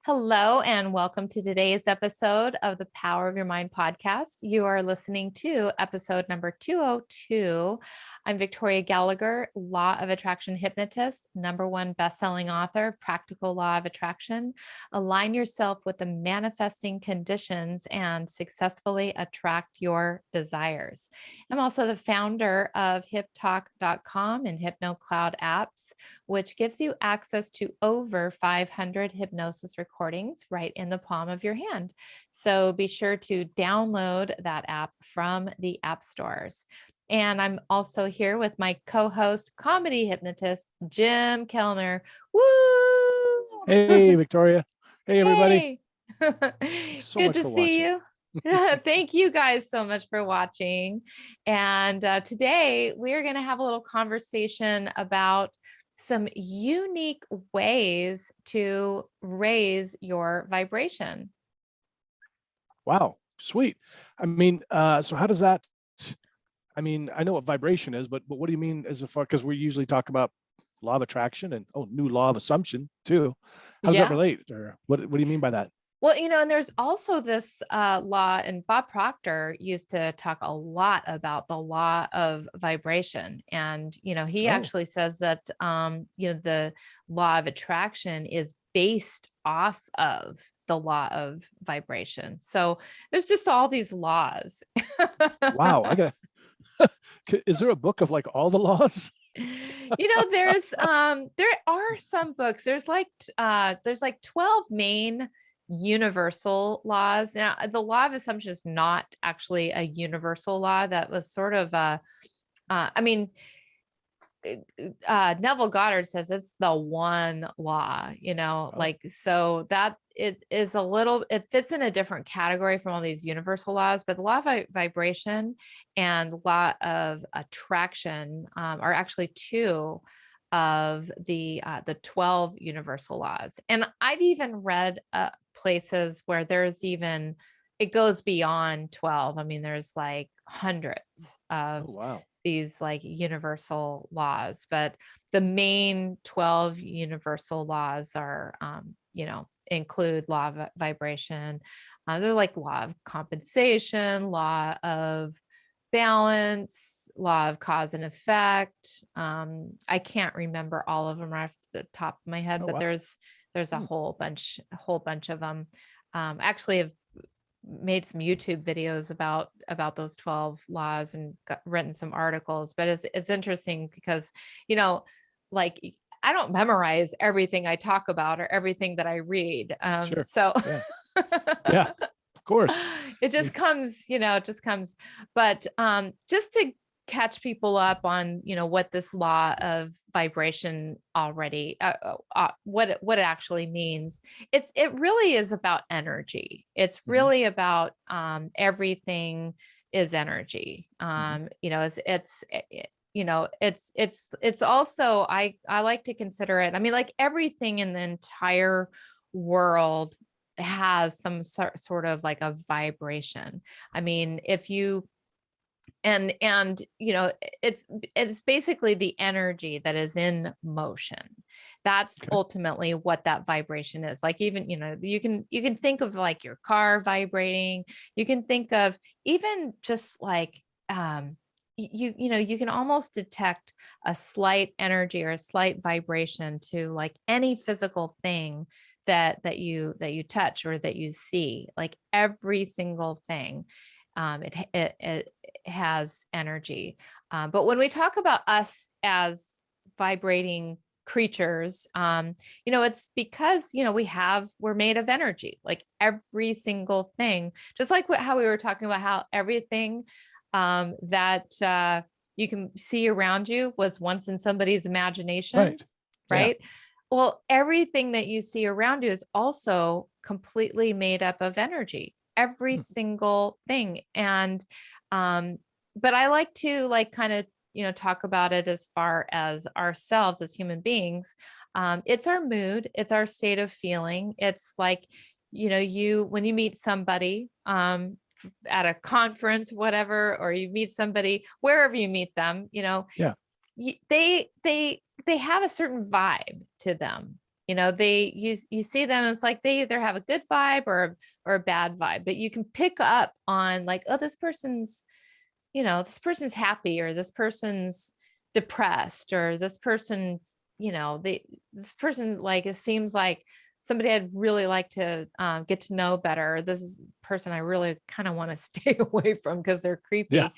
Hello, and welcome to today's episode of the Power of Your Mind podcast. You are listening to episode number 202. I'm Victoria Gallagher, Law of Attraction hypnotist, #1 best-selling author of Practical Law of Attraction. Align yourself with the manifesting conditions and successfully attract your desires. I'm also the founder of hiptalk.com and HypnoCloud apps, which gives you access to over 500 hypnosis recordings right in the palm of your hand. So be sure to download that app from the app stores. And I'm also here with my co-host, comedy hypnotist, Jim Kellner. Woo! Hey, Victoria. Hey, everybody. Hey, Thanks so good much to for see watching. you. Thank you guys so much for watching. And today we are going to have a little conversation about some unique ways to raise your vibration. Wow, sweet. So how does that, I know what vibration is, but what do you mean as far, because we usually talk about law of attraction and, new law of assumption too. How does that Yeah. relate? Or what do you mean by that? Well, and there's also this law, and Bob Proctor used to talk a lot about the law of vibration. And, he Oh, actually says that, the law of attraction is based off of the law of vibration. So there's just all these laws. wow. Is there a book of like all the laws? There are some books. There's like 12 main universal laws. Now, the law of assumption is not actually a universal law. That was sort of Neville Goddard says it's the one law, Oh, so that it is it fits in a different category from all these universal laws, but the law of vibration and the law of attraction are actually two of the 12 universal laws. And I've even read places where it goes beyond 12. I mean, there's like hundreds of wow. these like universal laws, but the main 12 universal laws are, include law of vibration. There's like law of compensation, law of balance, law of cause and effect. I can't remember all of them right off the top of my head, Oh, but wow. there's a Hmm. whole bunch of them. Actually, have made some YouTube videos about those 12 laws and written some articles, but it's interesting because, like I don't memorize everything I talk about or everything that I read. Sure. So Yeah. Yeah. Of course. it I mean, just comes, it just comes. But just to catch people up on, what this law of vibration already, what it actually means. It really is about energy. It's mhm, really about everything is energy. mhm. It's also, I like to consider it. I mean, like everything in the entire world has some sort of like a vibration. I mean, if you and it's basically the energy that is in motion. That's Okay. ultimately what that vibration is. Like, even, you can think of like your car vibrating. You can think of even just like you can almost detect a slight energy or a slight vibration to like any physical thing that you touch or that you see. Like every single thing, it has energy. But when we talk about us as vibrating creatures, it's because, we're made of energy. Like every single thing, just like how we were talking about how everything that you can see around you was once in somebody's imagination, Right. Yeah. right? Well, everything that you see around you is also completely made up of energy, every Hmm. single thing. And but I like to like kind of, talk about it as far as ourselves as human beings. It's our mood, it's our state of feeling. It's like, when you meet somebody at a conference, whatever, or you meet somebody wherever you meet them, Yeah. they have a certain vibe to them. You see them, it's like they either have a good vibe or a bad vibe, but you can pick up on like, oh, this person's happy, or this person's depressed, or this person, this person, like, it seems like somebody I'd really like to get to know better. This is a person I really kind of want to stay away from because they're Yeah. creepy.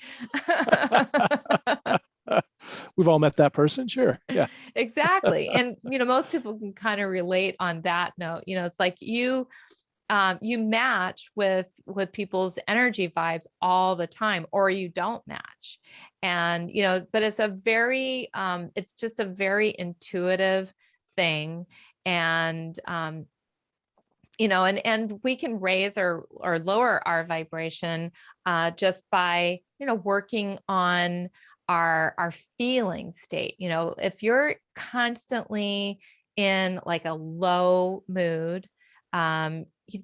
We've all met that person. Sure. Yeah. Exactly. And, most people can kind of relate on that note. It's like you match with people's energy vibes all the time, or you don't match. And, but it's just a very intuitive thing. And, and we can raise or lower our vibration just by, working on our feeling state. If you're constantly in like a low mood,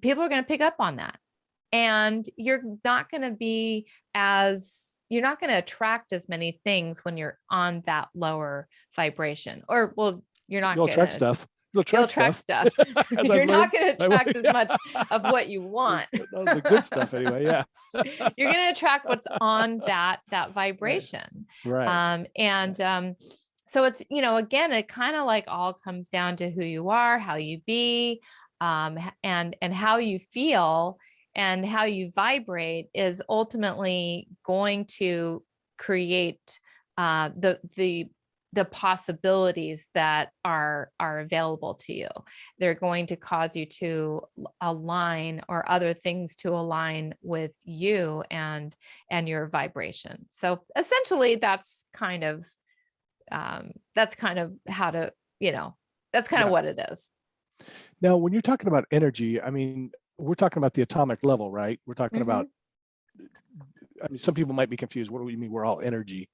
people are going to pick up on that. And you're not going to attract as many things when you're on that lower vibration. Or, well, you're not You'll going attract to. stuff. You'll attract stuff. As You're I've not learned. going to attract as much of what you want. The good stuff anyway. Yeah. You're going to attract what's on that vibration. Right. So it's, again, it kind of like all comes down to who you are, how you be, and how you feel and how you vibrate is ultimately going to create the possibilities that are available to you. They're going to cause you to align, or other things to align with you and your vibration. So essentially that's kind of how to, that's kind of what it is. Now, when you're talking about energy, I mean, we're talking about the atomic level, right? We're talking about, I mean, some people might be confused. What do we mean? We're all energy.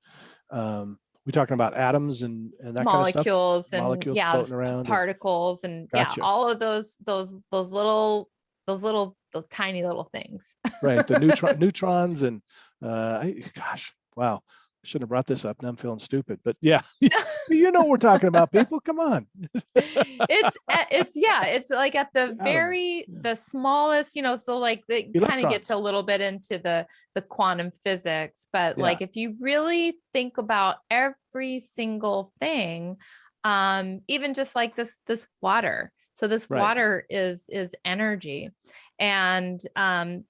We're talking about atoms and that molecules kind of stuff. Molecules floating around, particles, and gotcha. All of those little tiny little things. Right. The neutrons and gosh, wow. I shouldn't have brought this up. Now I'm feeling stupid, but yeah, you know what we're talking about, people. Come on. It's like at the the smallest, so like it kind of gets a little bit into the quantum physics, but like if you really think about every single thing, even just like this water. So this water is energy, and and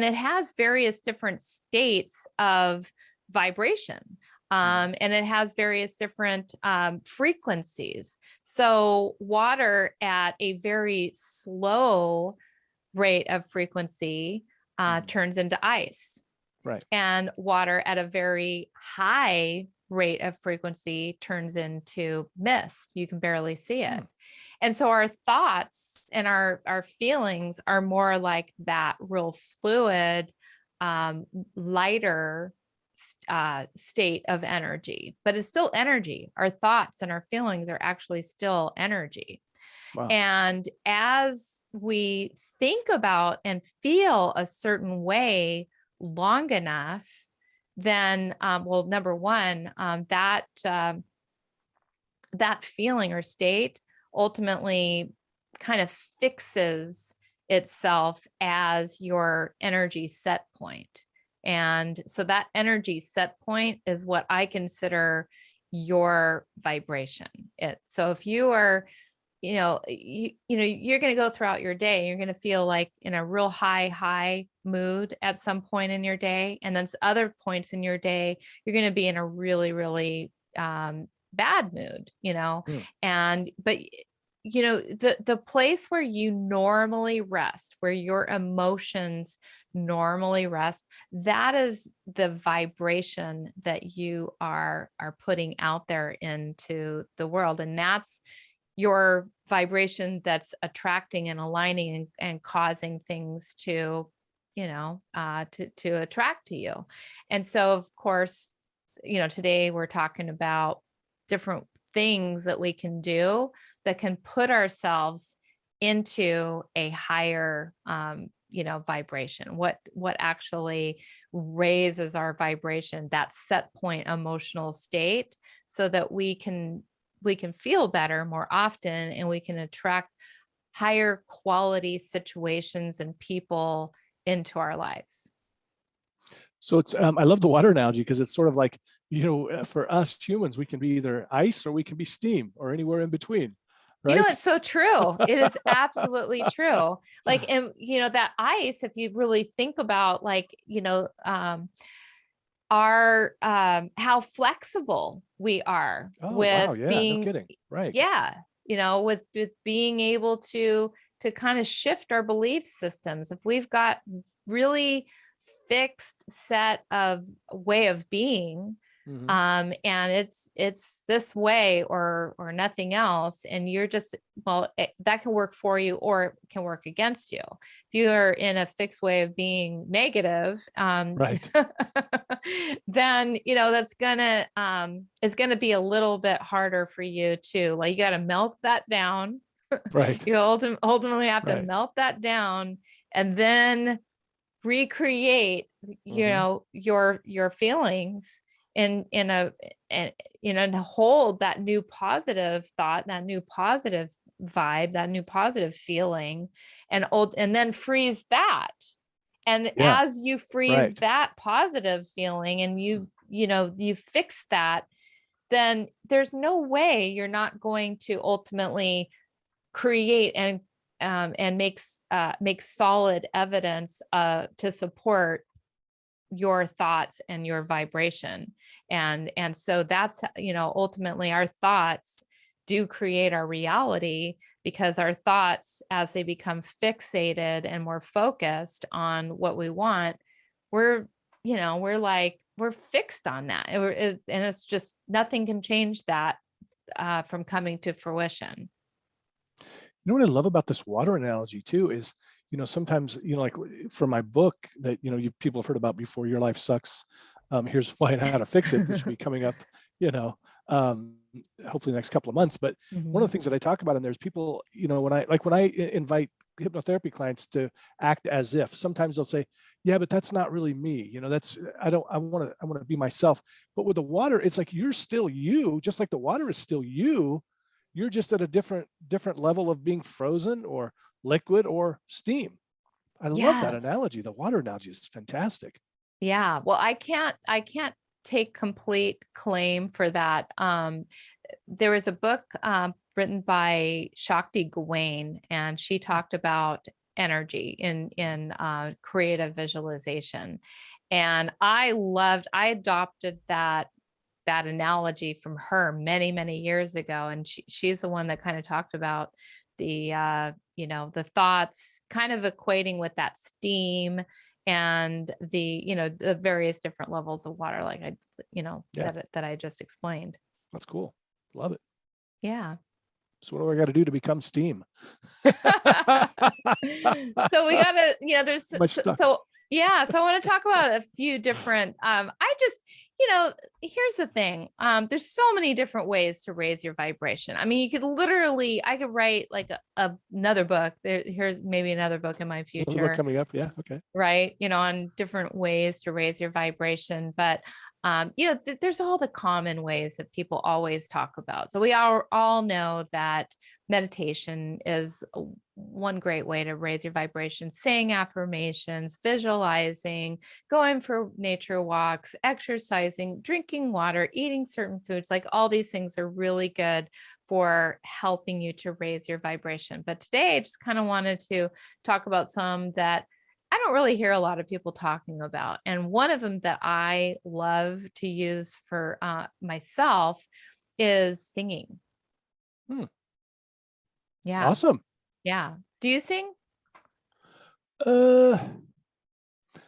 it has various different states of vibration. And it has various different frequencies. So water at a very slow rate of frequency turns into ice. Right. And water at a very high rate of frequency turns into mist. You can barely see it. And so our thoughts and our feelings are more like that real fluid, lighter state of energy, but it's still energy. Our thoughts and our feelings are actually still energy. Wow. And as we think about and feel a certain way long enough, then, well, number one, that feeling or state ultimately kind of fixes itself as your energy set point. And so that energy set point is what I consider your vibration. So if you are, you're going to go throughout your day, you're going to feel like in a real high mood at some point in your day. And then other points in your day, you're going to be in a really, really bad mood, but the place where you normally rest, where your emotions normally rest, that is the vibration that you are putting out there into the world. And that's your vibration that's attracting and aligning and causing things to, to attract to you. And so, of course, today we're talking about different things that we can do that can put ourselves into a higher, vibration. What actually raises our vibration, that set point emotional state, so that we can feel better more often, and we can attract higher quality situations and people into our lives. So it's, I love the water analogy because it's sort of like, for us humans, we can be either ice or we can be steam or anywhere in between, You know, right? it's so true. It is absolutely true. Like, and that ice, if you really think about like, our how flexible we are Oh, wow. with Yeah, no being, kidding. Right. yeah, with being able to kind of shift our belief systems. If we've got really fixed set of way of being, Mm-hmm. and it's this way or nothing else, and you're just, well, that can work for you or it can work against you. If you are in a fixed way of being negative, Right. then that's gonna it's gonna be a little bit harder for you to, like, you got to melt that down. Right. You ultimately have to Right. melt that down and then recreate Mm-hmm. your feelings in a, and and hold that new positive thought, that new positive vibe, that new positive feeling, and then freeze that. And Yeah. as you freeze Right. that positive feeling and you fix that, then there's no way you're not going to ultimately create and make solid evidence to support your thoughts and your vibration. And so that's, ultimately our thoughts do create our reality, because our thoughts, as they become fixated and more focused on what we want, we're we're fixed on that. And it's just, nothing can change that from coming to fruition. You know what I love about this water analogy too is, sometimes, like for my book that, people have heard about before, Your Life Sucks. Here's why and how to fix it, which will be coming up, you know, um, hopefully the next couple of months. But one of Mhm. the things that I talk about in there is people, when I invite hypnotherapy clients to act as if, sometimes they'll say, yeah, but that's not really me. I want to be myself. But with the water, it's like, you're still you, just like the water is still you. You're just at a different level of being frozen or liquid or steam. I love that Yes. analogy. The water analogy is fantastic. Yeah. Well, I can't take complete claim for that. There was a book written by Shakti Gawain, and she talked about energy in creative visualization. And I adopted that analogy from her many, many years ago. And she's the one that kind of talked about the thoughts kind of equating with that steam and the various different levels of water, like Yeah, that I just explained. that's cool. Love it. Yeah. So what do I got to do to become steam? So we gotta, Am I stuck? yeah, so I want to talk about a few different, I just, here's the thing. There's so many different ways to raise your vibration. I mean, I could write like another book. Here's maybe another book in my Another book future, coming up. Yeah. Okay. right? On different ways to raise your vibration. But, there's all the common ways that people always talk about. So we all know that meditation is one great way to raise your vibration, saying affirmations, visualizing, going for nature walks, exercising, drinking water, eating certain foods. Like, all these things are really good for helping you to raise your vibration. But today I just kind of wanted to talk about some that I don't really hear a lot of people talking about. And one of them that I love to use for myself is singing. Hmm. Yeah. Awesome. Yeah. Do you sing? Uh,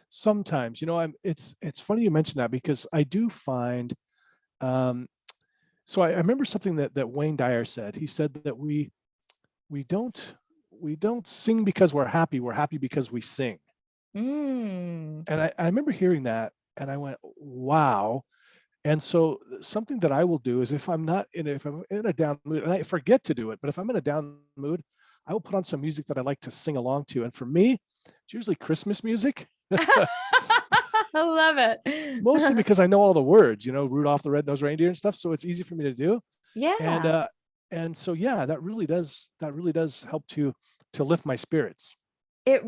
Sometimes, it's funny you mention that because I do find, um, so I remember something that Wayne Dyer said. He said that we don't we don't sing because we're happy. We're happy because we sing. Mm. And I remember hearing that and I went, wow. And so something that I will do is if I'm in a down mood, and I forget to do it, but if I'm in a down mood, I will put on some music that I like to sing along to. And for me, it's usually Christmas music. I love Mostly it. because I know all the words, Rudolph the Red-Nosed Reindeer and stuff. So it's easy for me to do. And Yeah. and so yeah, that really does help to lift my spirits. It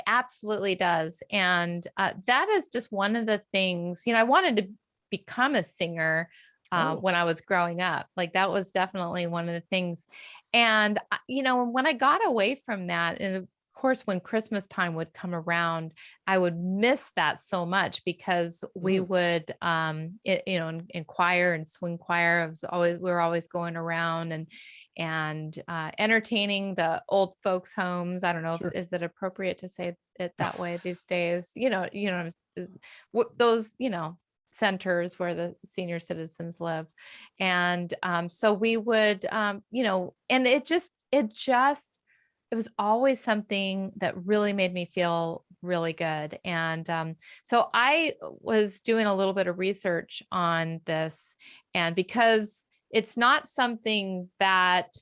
absolutely does. And that is just one of the things, I wanted to become a singer Oh, when I was growing up. Like that was definitely one of the things. And, when I got away from that, and of course, when Christmas time would come around, I would miss that so much because we mm, would, in choir and swing choir, we were always going around and entertaining the old folks' homes. I don't know if sure. is it appropriate to say it that way these days. Those centers where the senior citizens live, and so we would, and it was always something that really made me feel really good. And so I was doing a little bit of research on this, and because it's not something that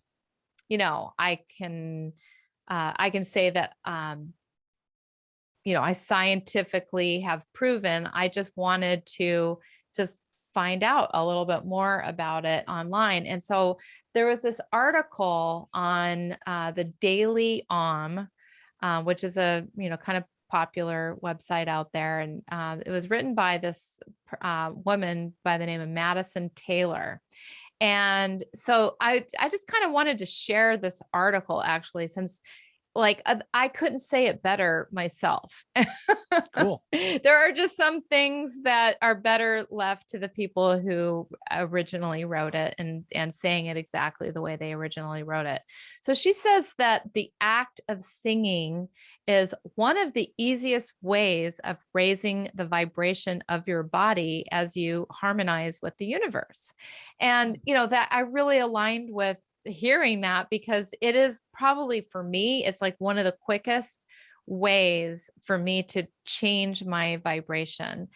I can say that I scientifically have proven. I just wanted to just find out a little bit more about it online. And so there was this article on the Daily Om, which is a kind of popular website out there, and it was written by this woman by the name of Madison Taylor. And so I just kind of wanted to share this article, actually, since I couldn't say it better myself. Cool. There are just some things that are better left to the people who originally wrote it, and saying it exactly the way they originally wrote it. So she says that the act of singing is one of the easiest ways of raising the vibration of your body as you harmonize with the universe. And that I really aligned with hearing that, because it is probably, for me, it's like one of the quickest ways for me to change my vibration.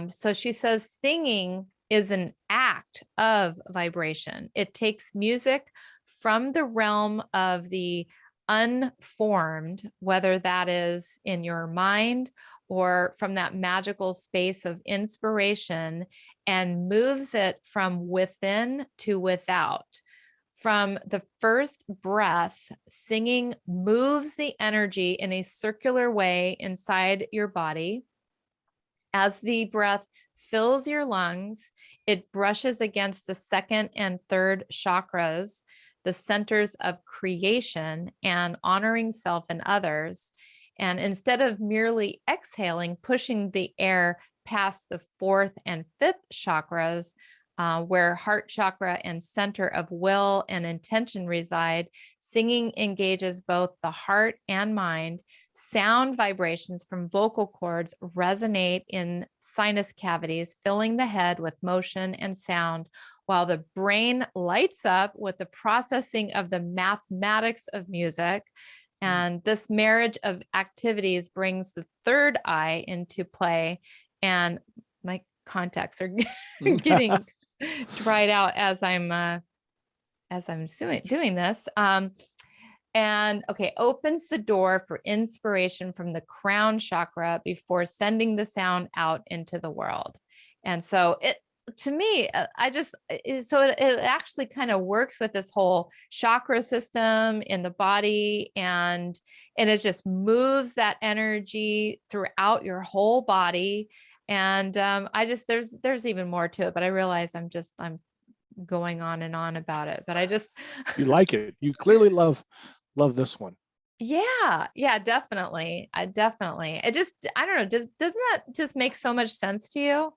So she says singing is an act of vibration. It takes music from the realm of the unformed, whether that is in your mind or from that magical space of inspiration, and moves it from within to without. From the first breath, singing moves the energy in a circular way inside your body. As the breath fills your lungs, it brushes against the second and third chakras, the centers of creation and honoring self and others. And instead of merely exhaling, pushing the air past the fourth and fifth chakras, where heart chakra and center of will and intention reside, singing engages both the heart and mind. Sound vibrations from vocal cords resonate in sinus cavities, filling the head with motion and sound, while the brain lights up with the processing of the mathematics of music. Mm. And this marriage of activities brings the third eye into play. And my contacts are getting dried out as I'm doing this. And okay, opens the door for inspiration from the crown chakra before sending the sound out into the world. And so it, to me, it actually kind of works with this whole chakra system in the body, and it just moves that energy throughout your whole body. And there's even more to it, but I realize I'm going on and on about it, but I just You like it. You clearly love this one. yeah, definitely. I don't know, doesn't that just make so much sense to you?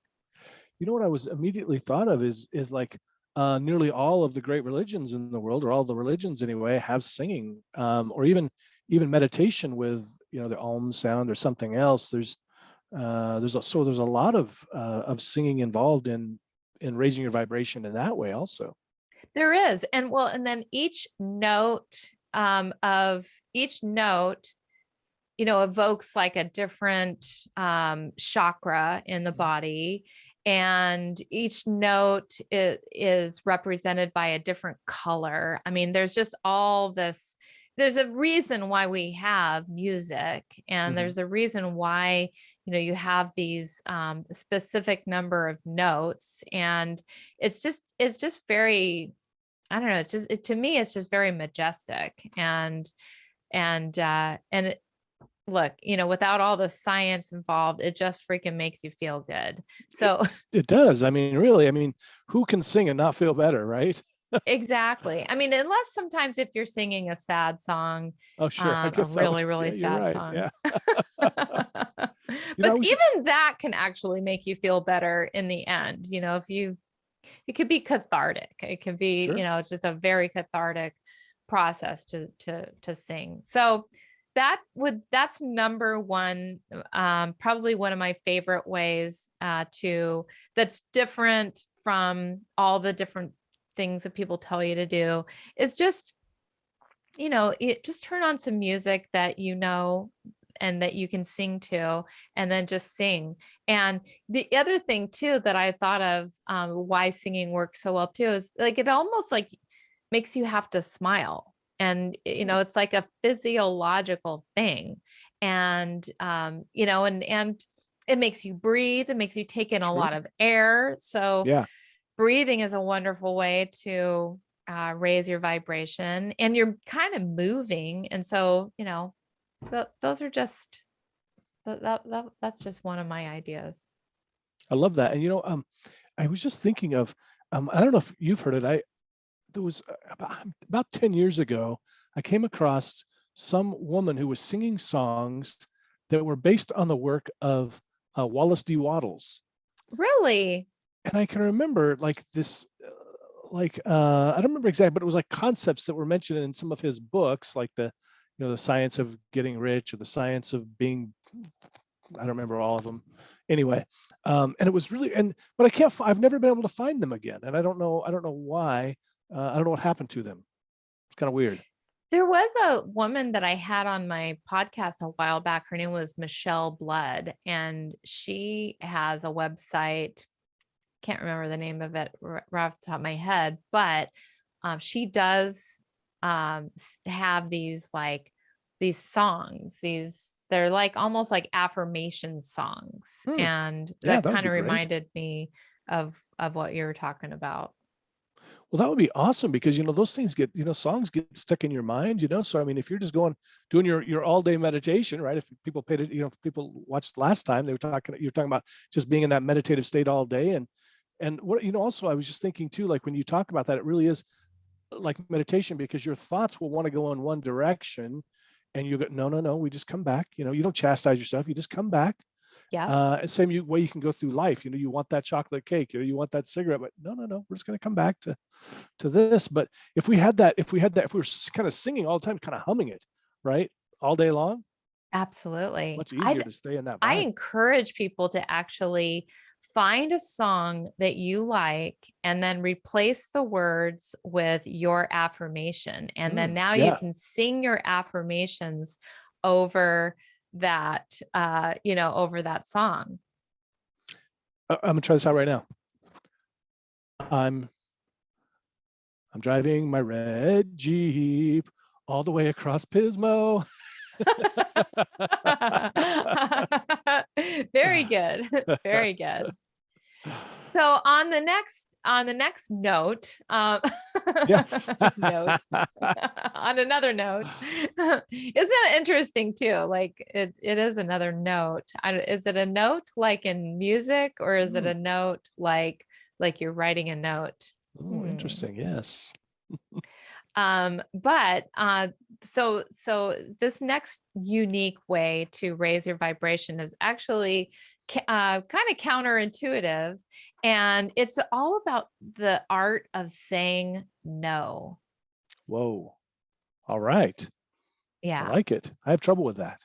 You know what I was immediately thought of is like nearly all of the great religions in the world, or all the religions anyway, have singing, or even meditation with the Om sound or something else. There's a lot of singing involved in raising your vibration in that way also. There is. And then each note evokes like a different chakra in the body, and each note is represented by a different color. I mean, there's just all this. There's a reason why we have music, and Mm-hmm. there's a reason why you have these specific number of notes, and it's just very I don't know. It's just, to me, it's just very majestic. And look, without all the science involved, it just freaking makes you feel good. So It does. I mean, really, I mean, who can sing and not feel better, right? exactly. I mean, unless sometimes if you're singing a sad song, Oh, sure. I a guess that would, really, yeah, really you're sad right. song. Yeah. I But was just, even that can actually make you feel better in the end. If it could be cathartic. It can be, sure. just a very cathartic process to sing. So that's number one, probably one of my favorite ways that's different from all the different things that people tell you to do, is just, just turn on some music that and that you can sing to, and then just sing. And the other thing too that I thought of, why singing works so well too, is like it almost like makes you have to smile. And it's like a physiological thing. And and it makes you breathe, it makes you take in a Sure. lot of air. So Yeah. breathing is a wonderful way to raise your vibration, and you're kind of moving. And so, those are just, that's just one of my ideas. I love that. And I was just thinking of, I don't know if you've heard it. There was about 10 years ago, I came across some woman who was singing songs that were based on the work of Wallace D. Wattles. Really? And I can remember like this, I don't remember exactly, but it was like concepts that were mentioned in some of his books, like the science of getting rich, or the science of being, I don't remember all of them. Anyway, and it was really, but I've never been able to find them again. And I don't know why. I don't know what happened to them. It's kind of weird. There was a woman that I had on my podcast a while back. Her name was Michelle Blood, and she has a website. Can't remember the name of it right off the top of my head, but she does have these songs. They're like almost like affirmation songs, and Yeah, that that would kind be of great. reminded me of what you were talking about. Well, that would be awesome, because those things get, songs get stuck in your mind. So I mean, if you're just doing your all day meditation, right? If people paid it, if people watched last time, you're talking about just being in that meditative state all day. And what, also I was just thinking too, like when you talk about that, it really is like meditation, because your thoughts will want to go in one direction, and you go, no, we just come back. You don't chastise yourself, you just come back. Yeah, Same way you can go through life. You want that chocolate cake, you want that cigarette, but no, we're just going to come back to this. But if we were kind of singing all the time, kind of humming it, right, all day long, absolutely. much easier to stay in that I vibe. encourage people to actually find a song that you like, and then replace the words with your affirmation. And then now you Yeah, can sing your affirmations over over that song. I'm gonna try this out right now. I'm driving my red Jeep all the way across Pismo. Very good. Very good. So on the next note, Yes. note, on another note, isn't it interesting too? Like it is another note. Is it a note like in music, or is it a note like you're writing a note? Oh, interesting. Yes. But so this next unique way to raise your vibration is actually kind of counterintuitive, and it's all about the art of saying no. Whoa. All right. I Yeah. like it. I have trouble with that.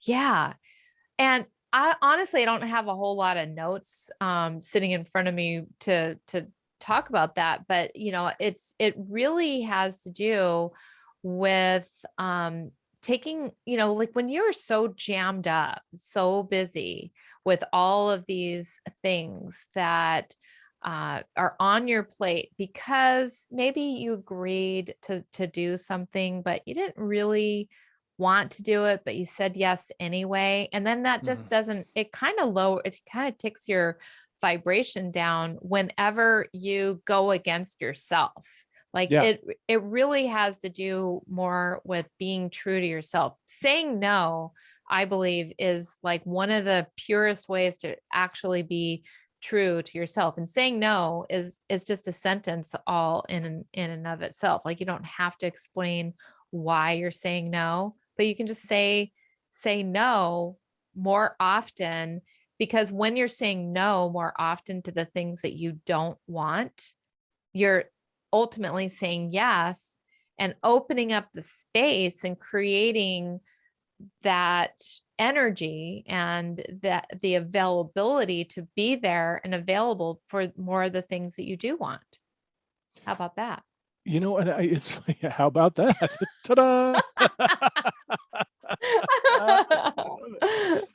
Yeah. And I honestly don't have a whole lot of notes sitting in front of me to talk about that, but it really has to do with taking, like when you're so jammed up, so busy with all of these things that are on your plate, because maybe you agreed to do something, but you didn't really want to do it, but you said yes anyway. And then that just doesn't, it kind of ticks your vibration down whenever you go against yourself. Like Yeah. it really has to do more with being true to yourself. Saying no, I believe, is like one of the purest ways to actually be true to yourself. And saying no is just a sentence all in and of itself. Like you don't have to explain why you're saying no, but you can just say no more often, because when you're saying no more often to the things that you don't want, you're ultimately saying yes and opening up the space and creating that energy and that the availability to be there and available for more of the things that you do want. How about that? And it's how about that? Ta-da! I love it.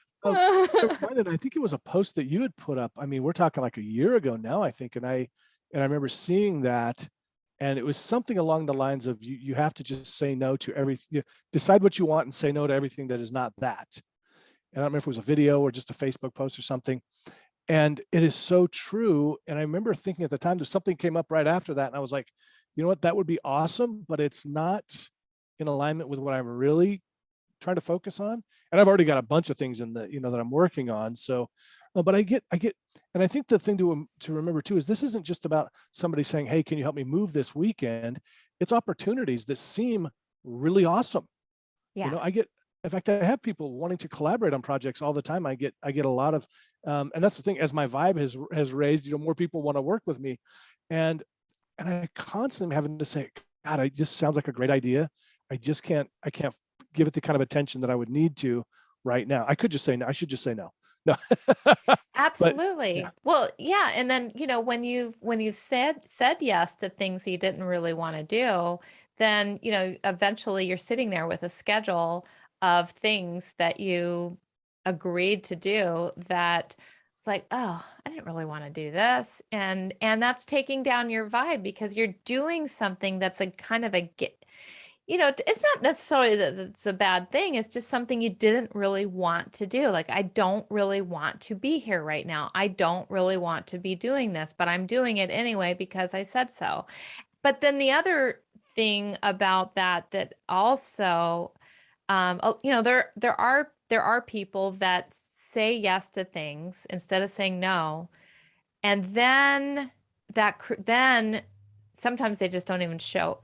It reminded, I think it was a post that you had put up. I mean, we're talking like a year ago now, I think. And I remember seeing that, and it was something along the lines of you have to just say no to everything. Decide what you want and say no to everything that is not that. And I don't remember if it was a video or just a Facebook post or something. And it is so true. And I remember thinking at the time, there's something came up right after that. And I was like, you know what, that would be awesome, but it's not in alignment with what I'm really trying to focus on. And I've already got a bunch of things in the, that I'm working on. So, but I get, and I think the thing to remember too, is this isn't just about somebody saying, hey, can you help me move this weekend? It's opportunities that seem really awesome. Yeah. In fact, I have people wanting to collaborate on projects all the time. I get a lot of, and that's the thing, as my vibe has raised, more people want to work with me. And I constantly am having to say, God, it just sounds like a great idea. I can't give it the kind of attention that I would need to right now. I could just say no. I should just say no. No. Absolutely. Yeah. Well, yeah. And then, when you've said yes to things you didn't really want to do, then, eventually you're sitting there with a schedule of things that you agreed to do that it's like, oh, I didn't really want to do this. And that's taking down your vibe, because you're doing something that's a kind of it's not necessarily that it's a bad thing. It's just something you didn't really want to do. Like, I don't really want to be here right now. I don't really want to be doing this, but I'm doing it anyway because I said so. But then the other thing about that also, there are people that say yes to things instead of saying no, and then then sometimes they just don't even show,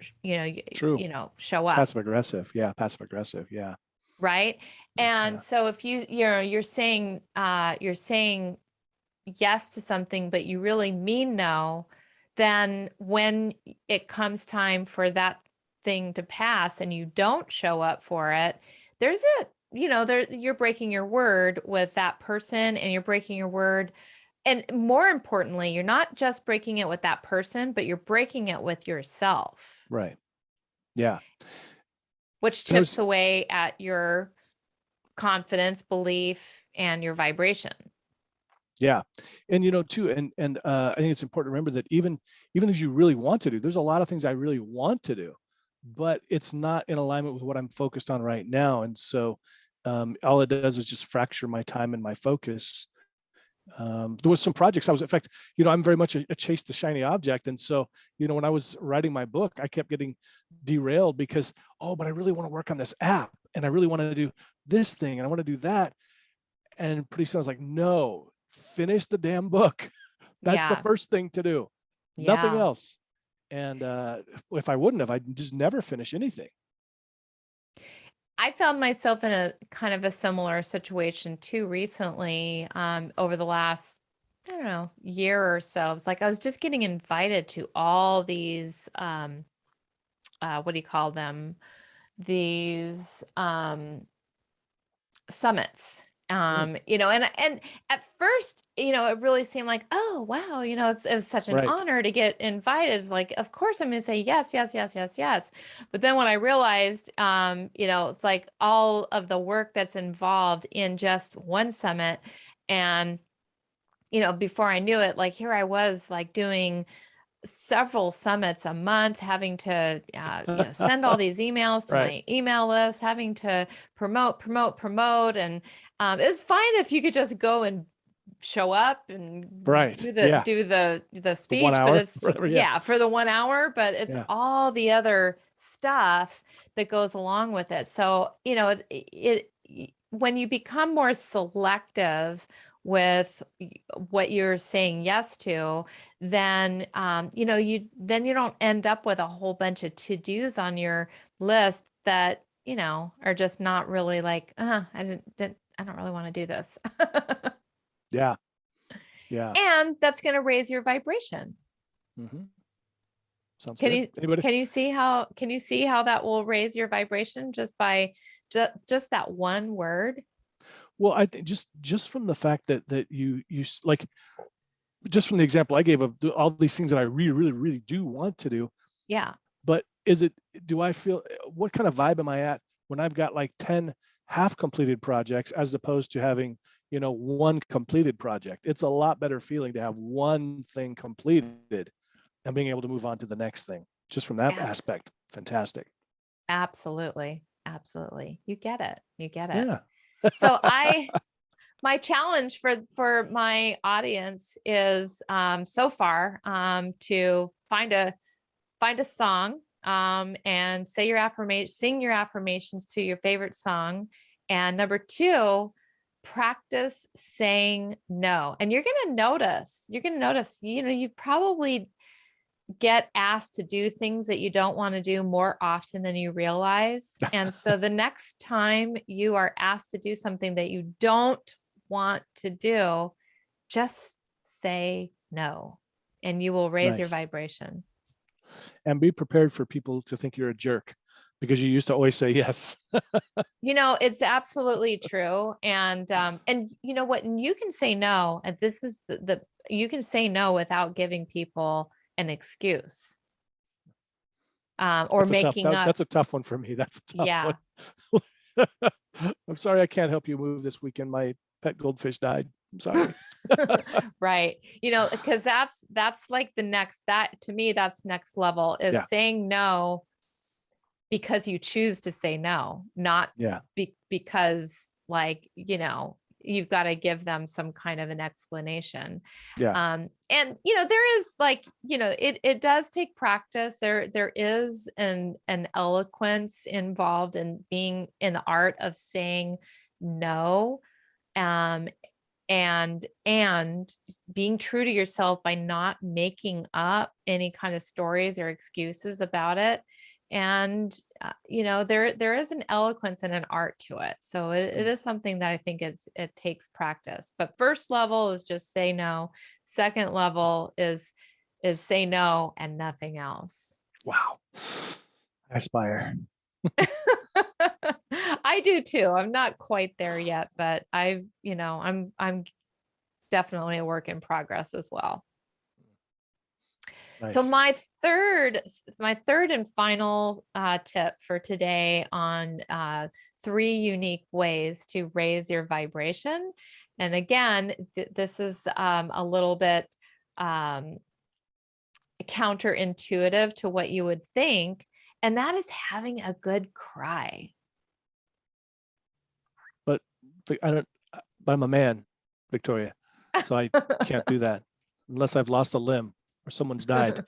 True. show up. Passive aggressive. Yeah. Passive aggressive. Yeah. Right. And Yeah. so if you're saying yes to something, but you really mean no, then when it comes time for that thing to pass and you don't show up for it, you're breaking your word with that person, and you're breaking your word. And more importantly, you're not just breaking it with that person, but you're breaking it with yourself. Right. Yeah. Which chips away at your confidence, belief, and your vibration. Yeah. And, too, and I think it's important to remember that even as you really want to do, there's a lot of things I really want to do, but it's not in alignment with what I'm focused on right now. And so all it does is just fracture my time and my focus. There was some projects in fact, I'm very much a chase the shiny object. And so, when I was writing my book, I kept getting derailed because, but I really want to work on this app, and I really want to do this thing, and I want to do that. And pretty soon I was like, no, finish the damn book. That's the first thing to do. Nothing else. And if I wouldn't have, I'd just never finish anything. I found myself in a kind of a similar situation too recently, over the last, I don't know, year or so. It's like I was just getting invited to all these, what do you call them? These summits. And at first, it really seemed like, oh wow, it was such an honor to get invited. It's like, of course I'm going to say yes, yes, yes, yes, yes. But then when I realized, it's like all of the work that's involved in just one summit, and before I knew it, like here I was like doing several summits a month, having to send all these emails to my email list, having to promote, and it's fine if you could just go and show up and Right. do Yeah. the For 1 speech, but hour, it's whatever. Yeah. for the 1 hour, but it's Yeah. all the other stuff that goes along with it. So, when you become more selective with what you're saying yes to, then you don't end up with a whole bunch of to-dos on your list that are just not really like, I don't really want to do this. Yeah. Yeah. And that's going to raise your vibration. Mm-hmm. Sounds Can good. you Anybody? can you see how that will raise your vibration just by just that one word? Well, I think just from the fact that you like, just from the example I gave of all these things that I really, really, really do want to do. Yeah. But do I feel, what kind of vibe am I at when I've got like 10 half completed projects as opposed to having, one completed project? It's a lot better feeling to have one thing completed and being able to move on to the next thing. Just from that aspect. Fantastic. Absolutely. Absolutely. You get it. You get it. Yeah. So my challenge for my audience is so far to find a song and say your affirmation, sing your affirmations to your favorite song. And number two, practice saying no. And you're going to notice, you probably get asked to do things that you don't want to do more often than you realize. And so the next time you are asked to do something that you don't want to do, just say no, and you will raise your Nice. vibration. And be prepared for people to think you're a jerk, because you used to always say yes. It's absolutely true. And you know what, and you can say no, and this is you can say no without giving people an excuse. Or making up. That's a tough one for me. That's a tough one. I'm sorry, I can't help you move this weekend. My pet goldfish died. I'm sorry. Right. Because that's like that to me, that's next level is saying no because you choose to say no, not because like, you've got to give them some kind of an explanation. Yeah. And there is like, it does take practice. There is an eloquence involved in being in the art of saying no. And being true to yourself by not making up any kind of stories or excuses about it. And there is an eloquence and an art to it. So it is something that I think it takes practice. But first level is just say no. Second level is say no and nothing else. Wow. I aspire. I do too. I'm not quite there yet, but I'm definitely a work in progress as well. Nice. So my third and final tip for today on 3 unique ways to raise your vibration. And again, this is a little bit counterintuitive to what you would think, and that is having a good cry. But I'm a man, Victoria, so I can't do that unless I've lost a limb or someone's died.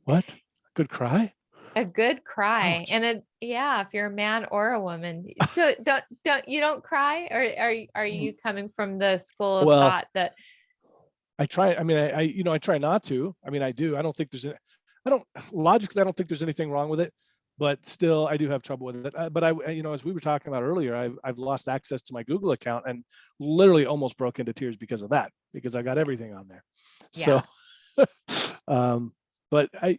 What? A good cry? A good cry. Ouch. And if you're a man or a woman. So don't cry, or are you coming from the school of thought that I try? I mean, I try not to. I mean, I do. I don't think there's logically, I don't think there's anything wrong with it, but still I do have trouble with it. But as we were talking about earlier, I've lost access to my Google account and literally almost broke into tears because of that, because I got everything on there. So, but I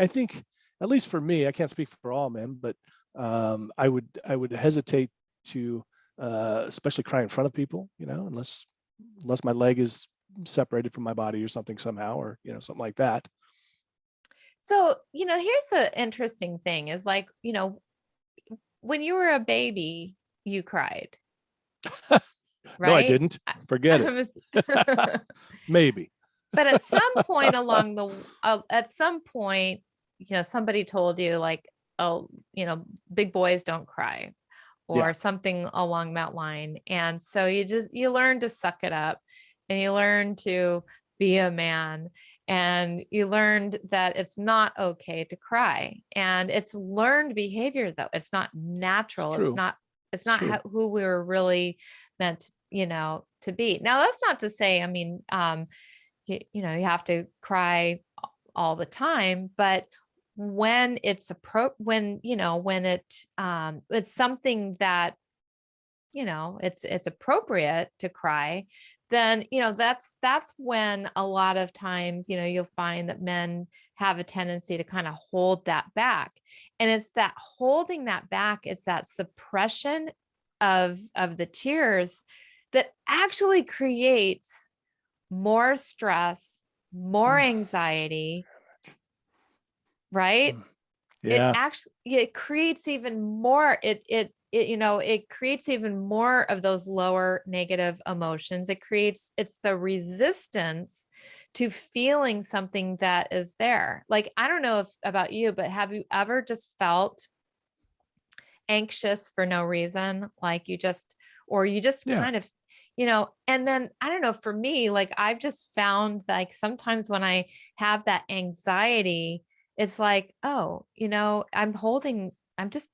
think, at least for me, I can't speak for all men, but I would hesitate to, especially cry in front of people, unless my leg is separated from my body or something somehow, or something like that. So, here's the interesting thing is like, when you were a baby, you cried. Right? No, I didn't. Forget it. Maybe. But at some point somebody told you like, oh, big boys don't cry. or something along that line. And so you learn to suck it up, and you learn to be a man, and you learned that it's not okay to cry. And it's learned behavior, though. It's not natural. It's true. It's not who we were really meant, to be. Now, that's not to say, I mean, you have to cry all the time, but when it's it's something that, it's appropriate to cry, then, that's when a lot of times, you'll find that men have a tendency to kind of hold that back. And it's that holding that back, it's that suppression of the tears that actually creates more stress, more anxiety, right? Yeah. It creates even more, it creates even more of those lower negative emotions. It's the resistance to feeling something that is there. Like, I don't know if about you, but have you ever just felt anxious for no reason? Like you just Yeah. kind of, and then I don't know, for me, like I've just found like sometimes when I have that anxiety, it's like, oh, I'm just,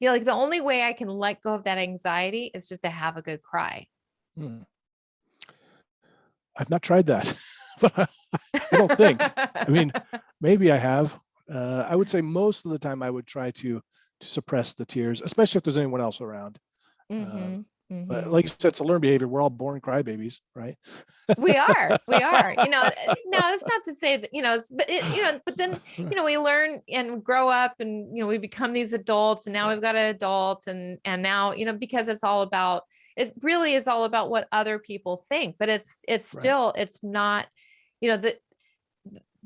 like the only way I can let go of that anxiety is just to have a good cry. Hmm. I've not tried that, but I don't think. I mean, maybe I have. I would say most of the time I would try to suppress the tears, especially if there's anyone else around. Mm-hmm. But Mm-hmm. like you said, it's a learned behavior. We're all born crybabies, right? We are, now it's not to say that, but then, we learn and grow up, and, we become these adults, and now we've got an adult, and now, because it really is all about what other people think, but it's Right. still, it's not, the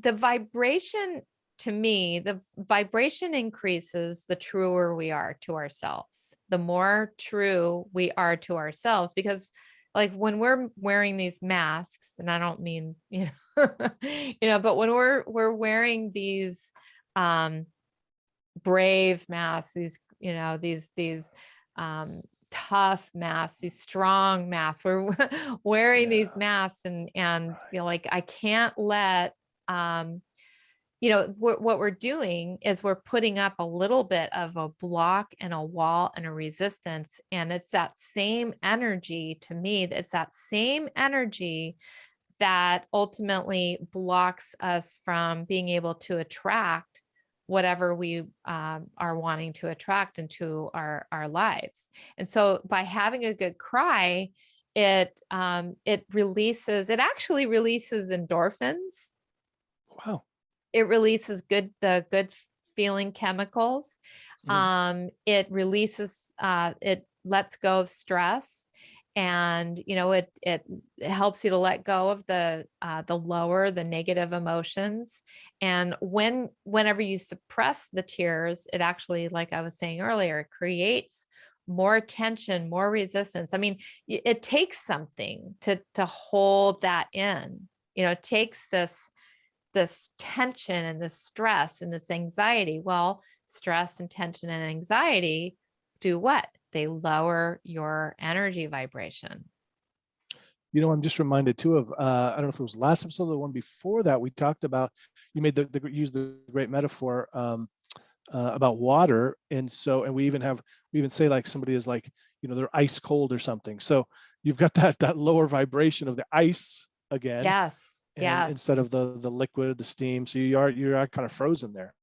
vibration, to me, the vibration increases the truer we are to ourselves, the more true we are to ourselves. Because like when we're wearing these masks, and I don't mean, but when we're wearing these brave masks, these tough masks, these strong masks, we're wearing these masks, and like I can't let what we're doing is we're putting up a little bit of a block and a wall and a resistance. And it's that same energy, to me, it's that same energy that ultimately blocks us from being able to attract whatever we are wanting to attract into our lives. And so by having a good cry, it actually releases endorphins. Wow. It releases the good feeling chemicals. It releases, it lets go of stress, and it helps you to let go of the negative emotions. And whenever you suppress the tears, it actually, like I was saying earlier, it creates more tension, more resistance. I mean, it takes something to hold that in. It takes this tension and this stress and this anxiety. Well, stress and tension and anxiety do what? They lower your energy vibration. I'm just reminded too of, I don't know if it was last episode or the one before that, we talked about, you used the great metaphor about water. And we even say like somebody is like, they're ice cold or something. So you've got that lower vibration of the ice again. Yes. And Yes. instead of the liquid, the steam. So you're kind of frozen there.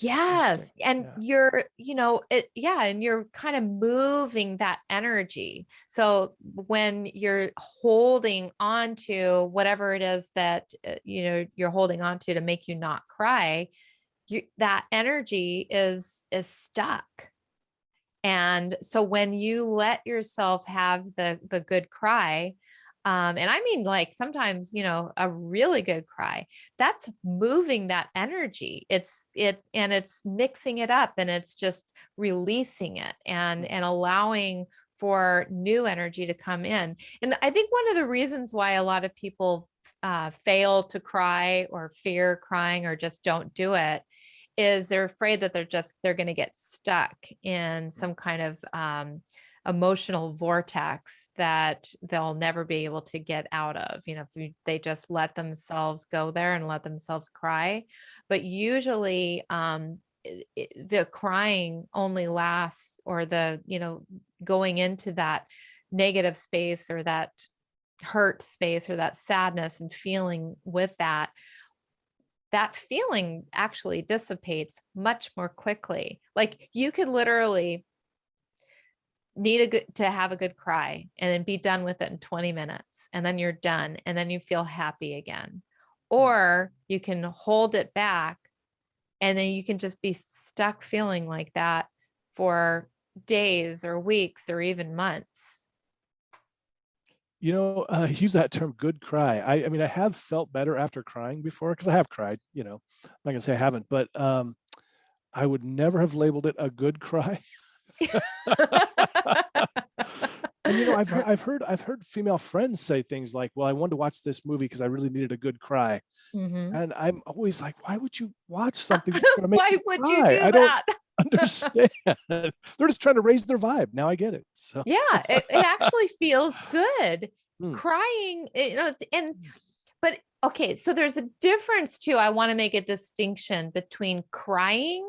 Yes. And you're, and you're kind of moving that energy. So when you're holding on to whatever it is that, you're holding on to make you not cry, that energy is stuck. And so when you let yourself have the good cry, and I mean, like sometimes, a really good cry, that's moving that energy. It's mixing it up, and it's just releasing it and allowing for new energy to come in. And I think one of the reasons why a lot of people fail to cry or fear crying or just don't do it is they're afraid that they're going to get stuck in some kind of emotional vortex that they'll never be able to get out of, if they just let themselves go there and let themselves cry. But usually the crying only lasts, or going into that negative space, or that hurt space, or that sadness and feeling with that feeling actually dissipates much more quickly. Like you could literally to have a good cry and then be done with it in 20 minutes, and then you're done, and then you feel happy again. Or you can hold it back, and then you can just be stuck feeling like that for days or weeks or even months. Use that term, good cry. I mean, I have felt better after crying before, because I have cried, I'm not gonna say I haven't, but I would never have labeled it a good cry. And I've heard female friends say things like, well, I wanted to watch this movie because I really needed a good cry. Mm-hmm. And I'm always like, why would you watch something that's going to make why you would cry? you do I don't that? understand. They're just trying to raise their vibe. Now I get it. So Yeah, it actually feels good. Mm. Crying, but okay, so there's a difference too. I want to make a distinction between crying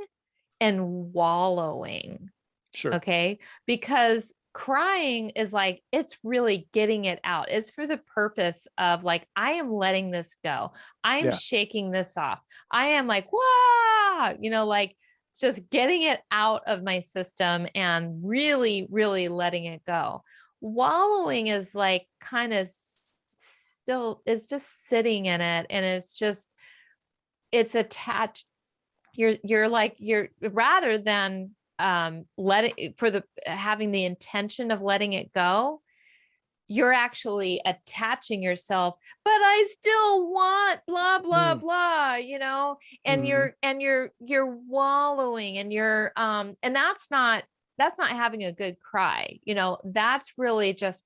and wallowing. Sure. Okay, because crying is like, it's really getting it out. It's for the purpose of like, I am letting this go. I am shaking this off. I am like, wow, like just getting it out of my system and really, really letting it go. Wallowing is like kind of still, it's just sitting in it, and it's attached. You're rather than having the intention of letting it go, you're actually attaching yourself, but I still want blah blah blah, and you're wallowing, and and that's not having a good cry. That's really just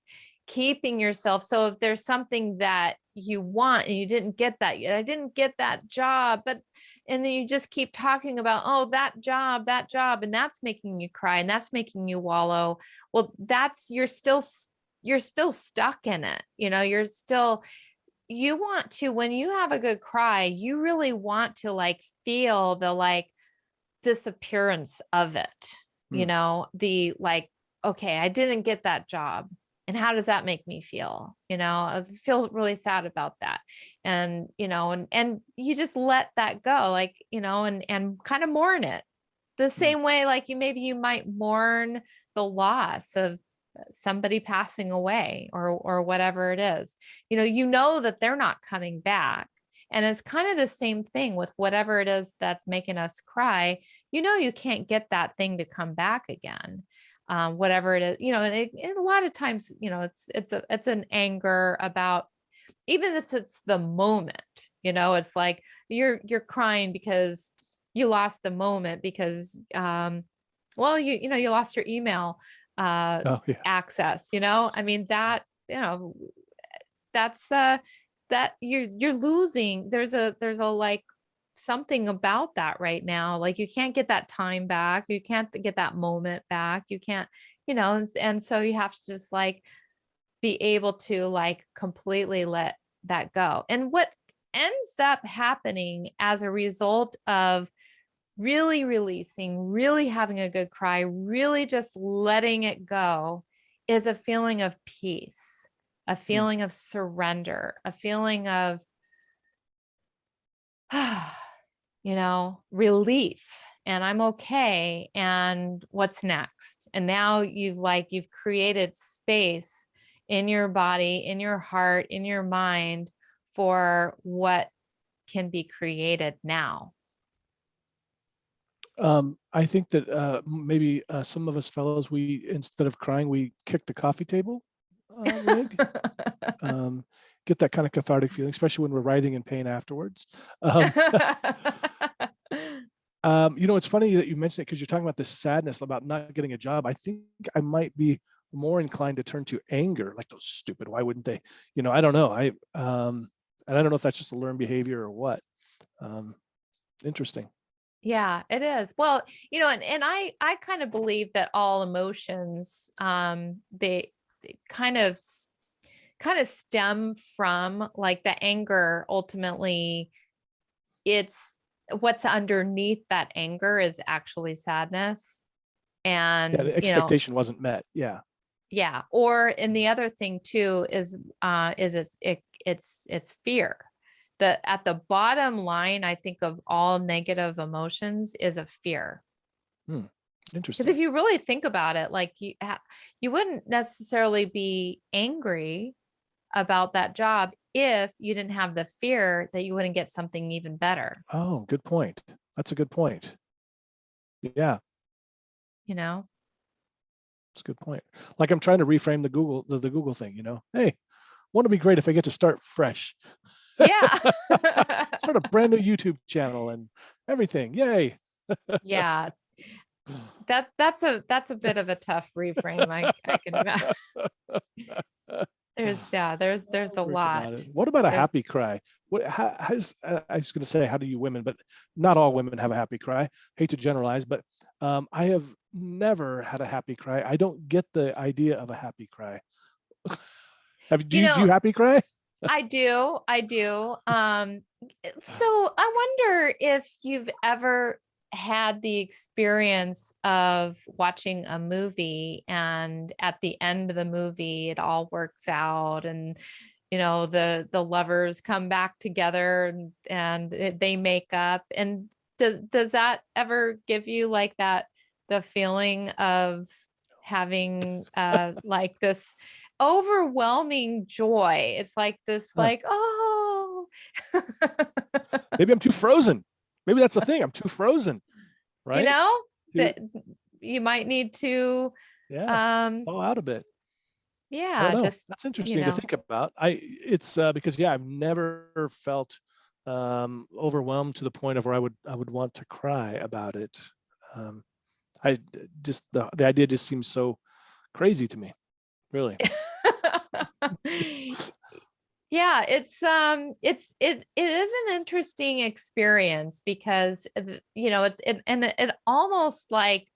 keeping yourself. So if there's something that you want and you didn't get that yet, I didn't get that job, and then you just keep talking about, oh, that job, and that's making you cry, and that's making you wallow. Well, you're still stuck in it. You want to, when you have a good cry, you really want to like feel the like disappearance of it. The like, okay, I didn't get that job. And how does that make me feel? I feel really sad about that. And, and you just let that go, like, and kind of mourn it the same way, like maybe you might mourn the loss of somebody passing away, or whatever it is. That they're not coming back. And it's kind of the same thing with whatever it is that's making us cry. You can't get that thing to come back again. Whatever it is, and a lot of times, it's an anger about, even if it's the moment, it's like you're crying because you lost a moment, because well, you lost your email access. I mean, that, that's that you're losing. There's a like something about that right now. Like you can't get that time back. You can't get that moment back. You can't, and so you have to just like be able to like completely let that go. And what ends up happening as a result of really releasing, really having a good cry, really just letting it go, is a feeling of peace, a feeling of surrender, a feeling of relief, and I'm okay. And what's next? And now you've created space in your body, in your heart, in your mind for what can be created now. I think that maybe some of us fellows, we, instead of crying, we kick the coffee table leg. Get that kind of cathartic feeling, especially when we're writhing in pain afterwards. It's funny that you mentioned it, because you're talking about this sadness about not getting a job. I think I might be more inclined to turn to anger, like, those stupid, why wouldn't they? I don't know. And I don't know if that's just a learned behavior or what. Interesting. Yeah, it is. Well, and I kind of believe that all emotions, they kind of stem from like the anger. Ultimately, it's what's underneath that anger is actually sadness. Yeah, And, the expectation wasn't met. Yeah. yeah. Or, and the other thing too is it's fear. At the bottom line, I think of all negative emotions is a fear. Hmm. Because if Interesting. you really think about it, like you wouldn't necessarily be angry about that job if you didn't have the fear that you wouldn't get something even better, Oh, good point. That's a good point. Yeah, you know? that's a good point. Like I'm trying to reframe the Google thing, Hey, wouldn't it be great if I get to start fresh? Yeah. Start a brand new YouTube channel and everything. Yay. Yeah. That's a bit of a tough reframe. I can imagine. There's a Work lot. about it. What about a There's happy cry? I was going to say, how do you women, but not all women have a happy cry. Hate to generalize, but I have never had a happy cry. I don't get the idea of a happy cry. Do you you, do know, you happy cry? I do. I do. So I wonder if you've ever had the experience of watching a movie and at the end of the movie it all works out and the lovers come back together and they make up, and does that ever give you like that, the feeling of having like this overwhelming joy? It's like this, Huh. like, oh. Maybe I'm too frozen. Maybe that's the thing. I'm too frozen, you right? know To that you might need to Yeah, um fall out a bit. I don't yeah, know. just That's interesting to think about. It's because yeah, I've never felt overwhelmed to the point of where I would want to cry about it. Um, I just the idea just seems so crazy to me, really. yeah, it is an interesting experience because it almost like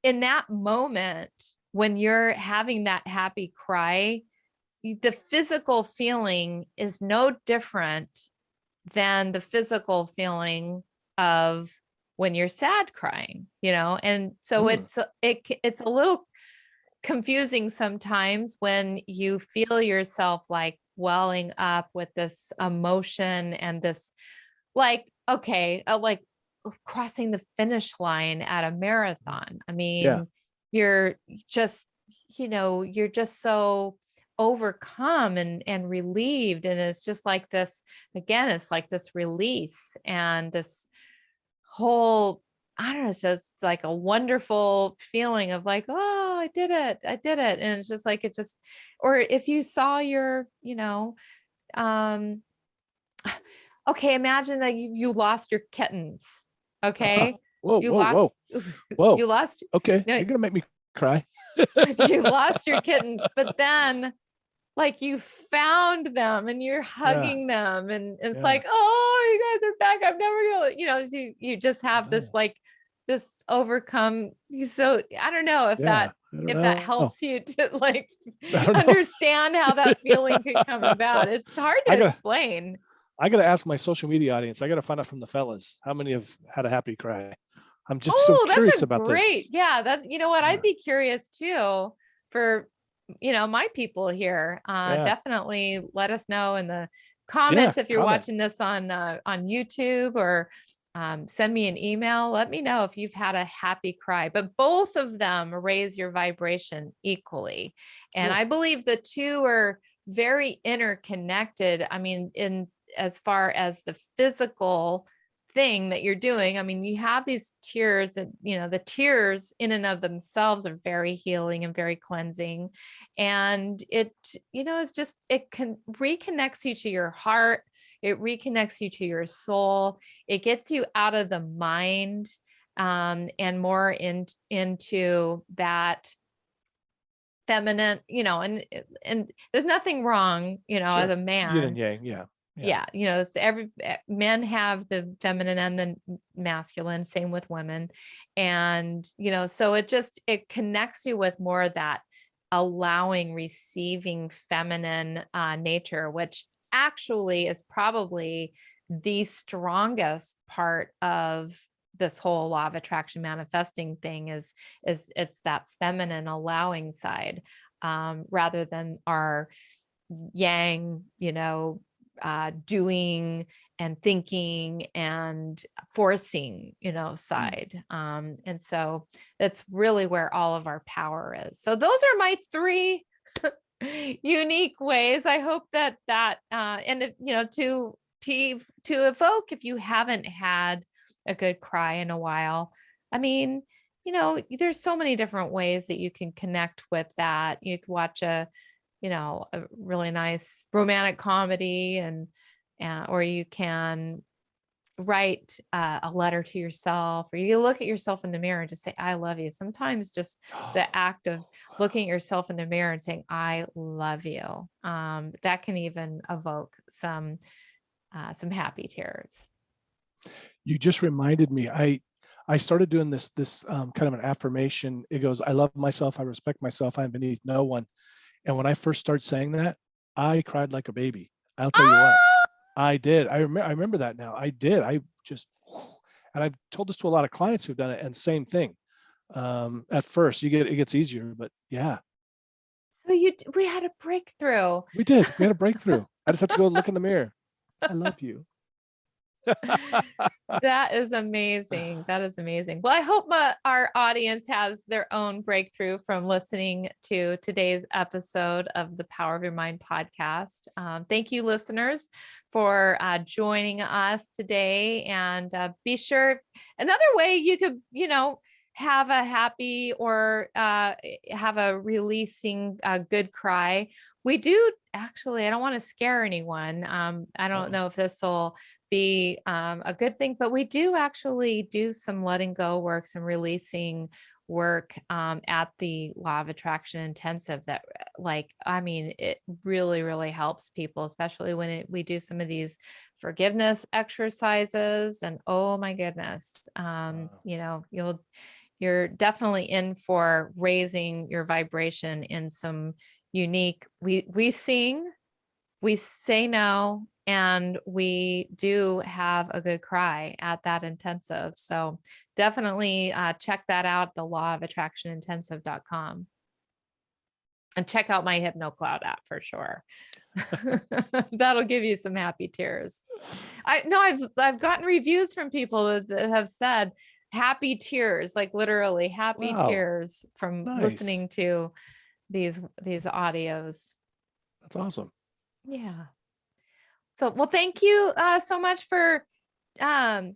in that moment when you're having that happy cry, the physical feeling is no different than the physical feeling of when you're sad crying, and so Mm, it's a little confusing sometimes when you feel yourself like welling up with this emotion and this, like, okay, like crossing the finish line at a marathon. I yeah, mean, you're just, you're just so overcome and relieved. And it's just like this, again, it's like this release and this whole, I don't know, it's just like a wonderful feeling of like, oh, I did it. I did it. And it's just like, it just, or if you saw your, um, okay, imagine that you lost your kittens. Okay. whoa, You whoa, lost, whoa, whoa. you lost, Okay, no, you're gonna make me cry. you lost your kittens, but then like you found them and you're Yeah, hugging them and it's yeah. like, oh, you guys are back. I'm never gonna, you just have this Oh, like this overcome. So I don't know yeah. I don't if that know. helps you to like I don't know. understand how that feeling could come about. It's hard I to gotta explain. I gotta ask my social media audience. I gotta find out from the fellas how many have had a happy cry. I'm just so Oh, curious that's a about great. this. Yeah, that, you know what? I'd Yeah, be curious too for, my people here. yeah, Definitely let us know in the yeah. comments if you're Comment. watching this on YouTube, or send me an email. Let me know if you've had a happy cry, but both of them raise your vibration equally. And Cool. I believe the two are very interconnected. I mean, in as far as the physical thing that you're doing. I mean, you have these tears and, the tears in and of themselves are very healing and very cleansing. And it's just, it can reconnects you to your heart. It reconnects you to your soul. It gets you out of the mind, and more into that feminine, and there's nothing wrong, as Sure. a Yin and man, yang. Yeah. Yeah. It's men have the feminine and the masculine, same with women. And, so it connects you with more of that allowing, receiving feminine nature, which actually is probably the strongest part of this whole law of attraction manifesting thing is it's that feminine allowing side, rather than our yang, doing and thinking and forcing, side. And so that's really where all of our power is. So those are my three unique ways. I hope that and to evoke, if you haven't had a good cry in a while, I mean, there's so many different ways that you can connect with that. You could watch a really nice romantic comedy or you can write a letter to yourself, or you look at yourself in the mirror and just say, I love you. Sometimes just the act of looking at yourself in the mirror and saying, I love you. That can even evoke some happy tears. You just reminded me, I started doing this kind of an affirmation. It goes, I love myself, I respect myself, I'm beneath no one. And when I first started saying that, I cried like a baby. I'll tell you what, I did. I remember that now. I did. And I've told this to a lot of clients who've done it, and same thing. At first it gets easier, but yeah. So we had a breakthrough. We did. We had a breakthrough. I just have to go look in the mirror. I love you. That is amazing. That is amazing. Well, I hope our audience has their own breakthrough from listening to today's episode of the Power of Your Mind podcast. Thank you, listeners, for joining us today. And be sure, another way you could, have a happy or have a releasing good cry. We do actually, I don't want to scare anyone. I don't know if this will be a good thing, but we do actually do some letting go work, some releasing work at the Law of Attraction Intensive that it really, really helps people, especially when we do some of these forgiveness exercises. And oh my goodness, you're definitely in for raising your vibration in some unique, we sing, we say no, and we do have a good cry at that intensive. So definitely check that out, the lawofattractionintensive.com. And check out my HypnoCloud app for sure. That'll give you some happy tears. I've gotten reviews from people that have said happy tears, like literally happy tears from listening to these audios. That's awesome. Yeah. So, well, thank you so much for, for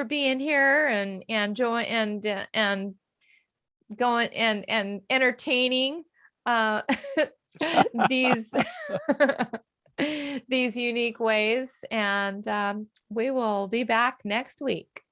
being here and join and going and entertaining these these unique ways. And we will be back next week.